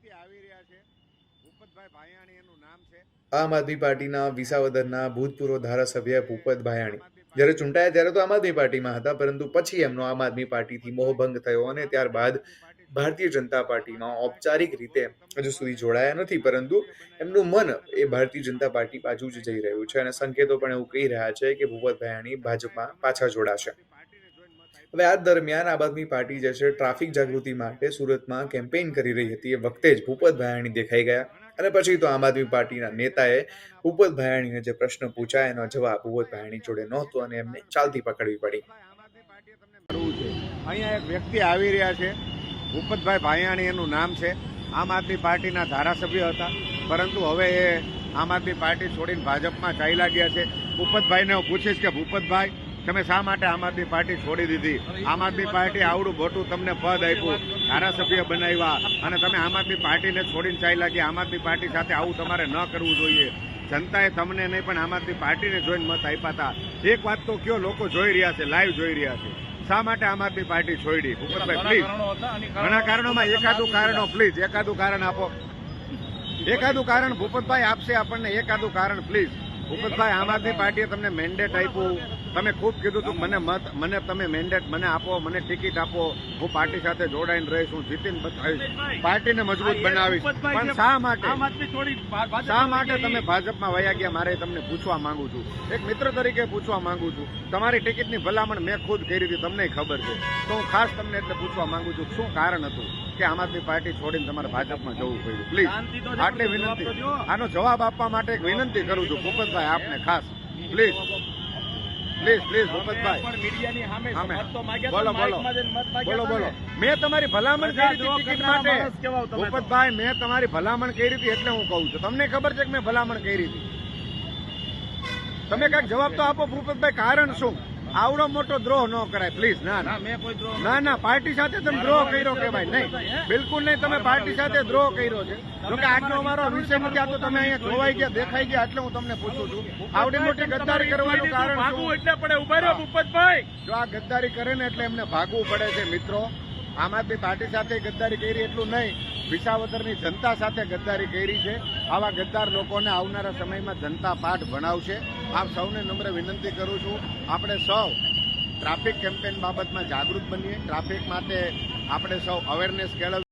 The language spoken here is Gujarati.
વ્યક્તિ આવી રહ્યા છે, ભૂપતભાઈ ભાયાણી એનું નામ છે। આમ આદમી પાર્ટીના વિસાવદરના ભૂતપૂર્વ ધારાસભ્ય ભૂપત ભાયાણી જ્યારે ચૂંટાયા ત્યારે તો આમ આદમી પાર્ટીમાં હતા, પરંતુ પછી એમનો આમ આદમી પાર્ટીથી મોહભંગ થયો અને ત્યારબાદ ભારતીય જનતા પાર્ટીમાં ઔપચારિક રીતે હજુ સુધી જોડાયા નથી, પરંતુ એમનું મન એ ભારતીય જનતા પાર્ટી બાજુ જ જઈ રહ્યું છે અને સંકેતો પણ એવું કહી રહ્યા છે કે ભૂપત ભાયાણી ભાજપમાં પાછા જોડાશે। હવે આ દરમિયાન આમ આદમી પાર્ટી જે છે ટ્રાફિક જાગૃતિ માટે સુરતમાં કેમ્પેઇન કરી રહી હતી, એ વખતે જ ભૂપત ભાયાણી દેખાઈ ગયા અને પછી તો આમ આદમી પાર્ટીના નેતાએ ભૂપત ભાયાણીને જે પ્રશ્ન પૂછાય એનો જવાબ ભૂપત ભાયાણી જોડે નહોતો અને એમને ચાલતી પકડવી પડી। અહીંયા એક વ્યક્તિ આવી રહ્યા છે, ભૂપતભાઈ ભાયાણી એનું નામ છે। આમ આદમી પાર્ટીના ધારાસભ્ય હતા, પરંતુ હવે એ આમ આદમી પાર્ટી છોડીને ભાજપમાં ચાલ્યા ગયા છે। ભૂપતભાઈને હું પૂછીશ કે ભૂપતભાઈ, તમે શા માટે આમ આદમી પાર્ટી છોડી દીધી? આમ આદમી પાર્ટી આવડું મોટું તમને પદ આપ્યું, ધારાસભ્ય બનાવ્યા અને તમે આમ આદમી પાર્ટીને છોડીને ચાલ્યા ગયા। આમ આદમી પાર્ટી સાથે આવું તમારે ન કરવું જોઈએ। જનતાએ તમને નહીં પણ આમ આદમી પાર્ટીને જોઈને મત આપ્યા હતા। એક વાત તો કયો, લોકો જોઈ રહ્યા છે, લાઈવ જોઈ રહ્યા છે, શા માટે આમ આદમી પાર્ટી છોડી? ભૂપતભાઈ પ્લીઝ, ઘણા કારણોમાં એકાદું કારણ પ્લીઝ, એકાદું કારણ આપો, એકાદું કારણ ભૂપતભાઈ આપશે આપણને, એકાદું કારણ પ્લીઝ। ભૂપતભાઈ, આમ આદમી પાર્ટીએ તમને મેન્ડેટ આપ્યું, તમે ખૂબ કીધું હતું મને તમે મેન્ડેટ મને આપો, મને ટિકિટ આપો, હું પાર્ટી સાથે જોડાઈને રહીશ, હું જીતીને બતાવીશ, પાર્ટીને મજબૂત બનાવીશ, પણ શા માટે તમે ભાજપમાં વયા ગયા? મારે તમને પૂછવા માંગુ છું, એક મિત્ર તરીકે પૂછવા માંગુ છું। તમારી ટિકિટની ભલામણ મેં ખુદ કરી હતી, તમને ખબર છે, તો હું ખાસ તમને એટલે પૂછવા માંગુ છું, શું કારણ હતું કે આમ આદમી પાર્ટી છોડીને તમારે ભાજપમાં જવું પડ્યું? પ્લીઝ, આટલી વિનંતી, આનો જવાબ આપવા માટે એક વિનંતી કરું છું ભૂપતભાઈ આપને ખાસ, પ્લીઝ પ્લીઝ પ્લીઝ ભૂપતભાઈ, બોલો બોલો બોલો બોલો। મેં તમારી ભલામણ કરી હતી ટિકિટ માટે ભૂપતભાઈ, મેં તમારી ભલામણ કરી હતી એટલે હું કહું છું, તમને ખબર છે કે મેં ભલામણ કરી હતી? તમે કઈક જવાબ તો આપો ભૂપતભાઈ, કારણ શું? આવડો મોટો દ્રોહ ન કરાય પ્લીઝ। ના ના, પાર્ટી સાથે તમે દ્રોહ કર્યો કહેવાય નહીં, બિલકુલ નહીં, તમે પાર્ટી સાથે દ્રોહ કર્યો છે। જોકે આજનો અમારો વિષય નથી, આ તો તમે અહીંયા જોવાઈ ગયા, દેખાઈ ગયા, એટલે હું તમને પૂછું છું, આવડી મોટી ગદ્દારી કરવાનું કારણ એટલે પડે? ઉભા રહ્યો ભૂપતભાઈ, જો આ ગદ્દારી કરે ને એટલે એમને ભાગવું પડે છે મિત્રો। આમ આદમી પાર્ટી સાથે ગદ્દારી કરી એટલું નહીં, વિસાવદરની જનતા સાથે ગદ્દારી કરી છે। આવા ગદ્દાર લોકોને આવનારા સમયમાં જનતા પાઠ ભણાવશે। આપ સૌને નમ્ર વિનંતી કરું છું, આપણે સૌ ટ્રાફિક કેમ્પેન બાબતમાં જાગૃત બનીએ, ટ્રાફિક માટે આપણે સૌ અવેરનેસ કેળવીએ।